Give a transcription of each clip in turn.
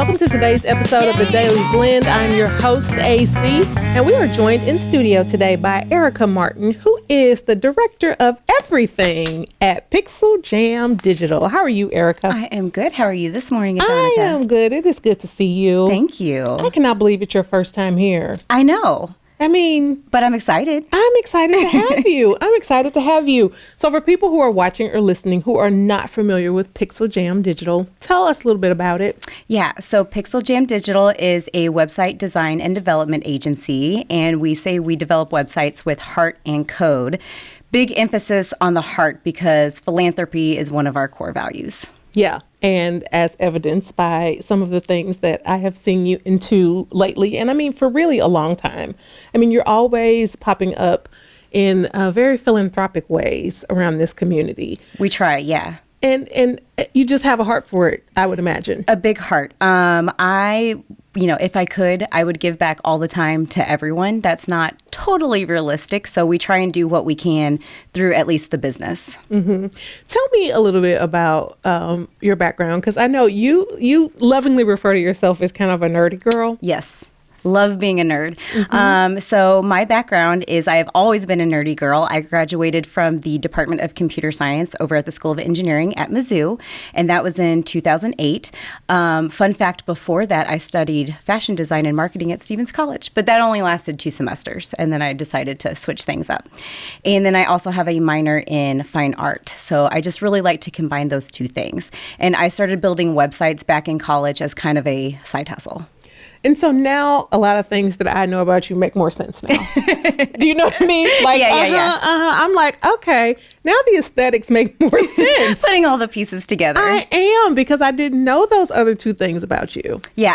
welcome to today's episode of The Daily Blend. I'm your host, AC, and we are joined in studio today by Erica Martin, who is the director of everything at Pixel Jam Digital. How are you, Erica? I am good. How are you this morning, Adonica? I am good. It is good to see you. Thank you. I cannot believe it's your first time here. I know. But I'm excited. I'm excited to have you. I'm excited to have you. So for people who are watching or listening who are not familiar with Pixel Jam Digital, tell us a little bit about it. Yeah, so Pixel Jam Digital is a website design and development agency, and we say we develop websites with heart and code. Big emphasis on the heart because philanthropy is one of our core values. Yeah, and as evidenced by some of the things that I have seen you into lately, and I mean for really a long time. I mean, you're always popping up in very philanthropic ways around this community. We try, yeah. And you just have a heart for it, I would imagine. A big heart. If I could, I would give back all the time to everyone. That's not totally realistic. So we try and do what we can through at least the business. Mm-hmm. Tell me a little bit about your background, because I know you lovingly refer to yourself as kind of a nerdy girl. Yes. Love being a nerd. Mm-hmm. So my background is I have always been a nerdy girl. I graduated from the Department of Computer Science over at the School of Engineering at Mizzou, and that was in 2008. Fun fact, before that, I studied fashion design and marketing at Stevens College, but that only lasted 2 semesters, and then I decided to switch things up. And then I also have a minor in fine art, so I just really like to combine those two things. And I started building websites back in college as kind of a side hustle. And so now a lot of things that I know about you make more sense now. Do you know what I mean? Like, yeah. I'm like, okay, now the aesthetics make more sense. Putting all the pieces together. I am, because I didn't know those other 2 things about you. Yeah,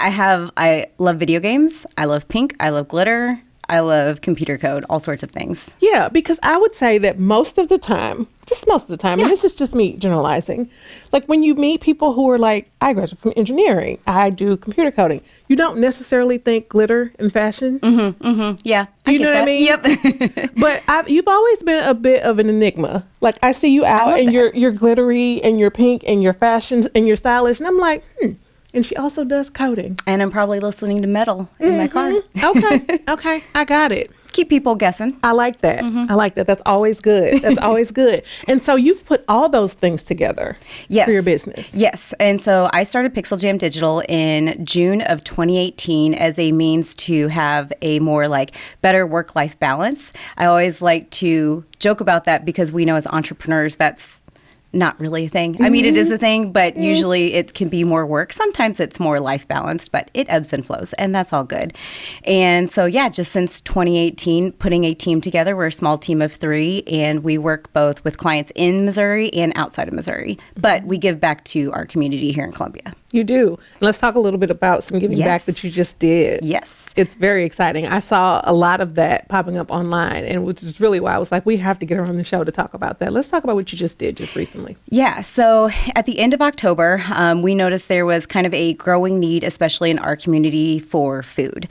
I love video games. I love pink. I love glitter. I love computer code, all sorts of things. Yeah, because I would say that most of the time, and this is just me generalizing, like when you meet people who are like, I graduated from engineering, I do computer coding, you don't necessarily think glitter and fashion. Yeah. You know what I mean? Yep. But you've always been a bit of an enigma. Like I see you out and you're glittery and you're pink and you're fashion and you're stylish. And I'm like, And she also does coding. And I'm probably listening to metal in my car. Okay. I got it. Keep people guessing. I like that. I like that. That's always good. That's always good. And so you've put all those things together for your business. Yes. And so I started Pixel Jam Digital in June of 2018 as a means to have a more better work-life balance. I always like to joke about that because we know as entrepreneurs that's not really a thing. I mean, it is a thing, but usually it can be more work. Sometimes it's more life balanced, but it ebbs and flows, and that's all good. And so, just since 2018, putting a team together, we're a small team of 3, and we work both with clients in Missouri and outside of Missouri. But we give back to our community here in Columbia. You do. And let's talk a little bit about some giving back that you just did. Yes. It's very exciting. I saw a lot of that popping up online, and which is really why I was like, we have to get her on the show to talk about that. Let's talk about what you just did just recently. Yeah. So at the end of October, we noticed there was kind of a growing need, especially in our community, for food.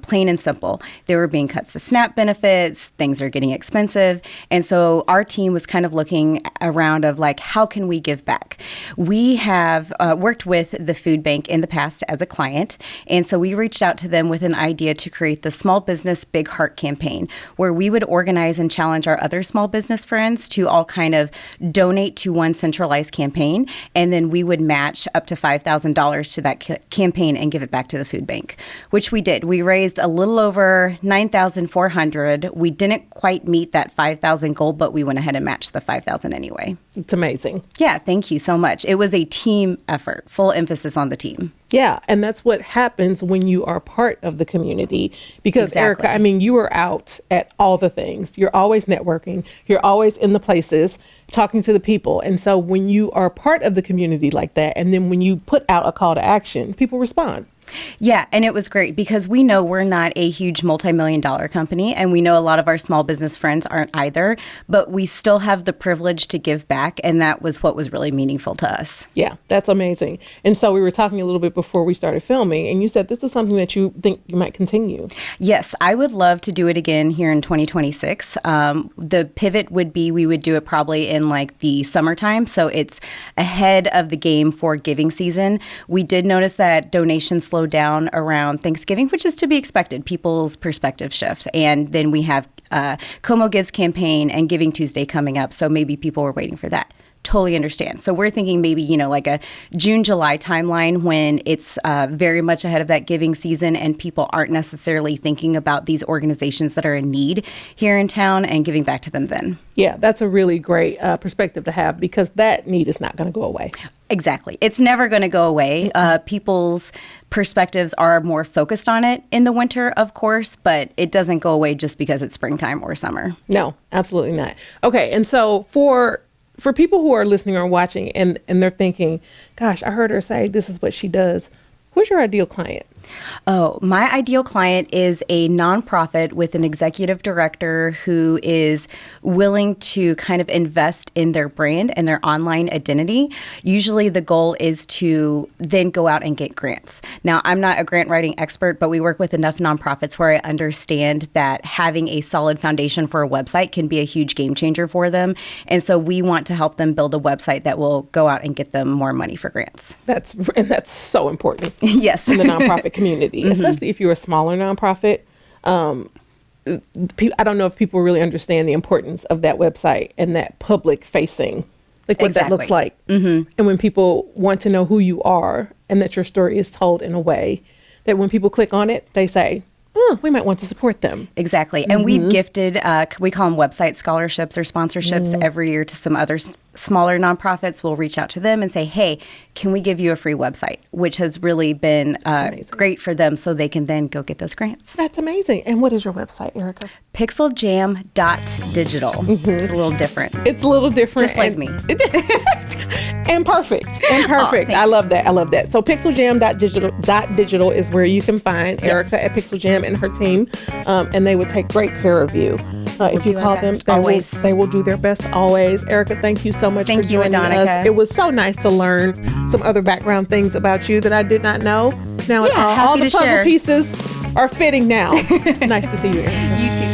Plain and simple. There were being cuts to SNAP benefits. Things are getting expensive. And so our team was kind of looking around of how can we give back? We have worked with the food bank in the past as a client. And so we reached out to them with an idea to create the Small Business Big Heart campaign, where we would organize and challenge our other small business friends to all kind of donate to one centralized campaign. And then we would match up to $5,000 to that campaign and give it back to the food bank, which we did. We raised a little over $9,400. We didn't quite meet that $5,000 goal, but we went ahead and matched the $5,000 anyway. It's amazing. Yeah, thank you so much. It was a team effort, full emphasis on the team. Yeah, and that's what happens when you are part of the community. Because Erica, I mean, you are out at all the things. You're always networking. You're always in the places talking to the people. And so when you are part of the community like that, and then when you put out a call to action, people respond. Yeah, and it was great because we know we're not a huge multi-million dollar company, and we know a lot of our small business friends aren't either, but we still have the privilege to give back, and that was what was really meaningful to us. Yeah, that's amazing. And so we were talking a little bit before we started filming, and you said this is something that you think you might continue. Yes, I would love to do it again here in 2026. The pivot would be we would do it probably in like the summertime, so it's ahead of the game for giving season. We did notice that donations slowed down around Thanksgiving, which is to be expected. People's perspective shifts. And then we have Como Gives campaign and Giving Tuesday coming up. So maybe people were waiting for that. Totally understand. So we're thinking maybe, like a June, July timeline when it's very much ahead of that giving season and people aren't necessarily thinking about these organizations that are in need here in town and giving back to them then. Yeah, that's a really great perspective to have because that need is not going to go away. Exactly. It's never going to go away. People's perspectives are more focused on it in the winter, of course, but it doesn't go away just because it's springtime or summer. No, absolutely not. Okay, and so for people who are listening or watching and they're thinking, gosh, I heard her say this is what she does. Who's your ideal client? Oh, my ideal client is a nonprofit with an executive director who is willing to kind of invest in their brand and their online identity. Usually the goal is to then go out and get grants. Now, I'm not a grant writing expert, but we work with enough nonprofits where I understand that having a solid foundation for a website can be a huge game changer for them. And so we want to help them build a website that will go out and get them more money for grants. That's so important. Yes. In the nonprofit community, especially if you're a smaller nonprofit. I don't know if people really understand the importance of that website and that public facing, like what that looks like. And when people want to know who you are and that your story is told in a way that when people click on it, they say, oh, we might want to support them. Exactly. And we've gifted, we call them website scholarships or sponsorships every year to some other smaller nonprofits. We'll reach out to them and say, hey, can we give you a free website? Which has really been great for them so they can then go get those grants. That's amazing. And what is your website, Erica? Pixeljam.digital. It's a little different. It's a little different. Just like me. And perfect. I love that. So pixeljam.digital is where you can find Erica at Pixel Jam and her team. And they would take great care of you. If you call them, they will do their best always. Erica, thank you so much for joining us. It was so nice to learn some other background things about you that I did not know. Now all the puzzle pieces are fitting now. Nice to see you, Erica. You too.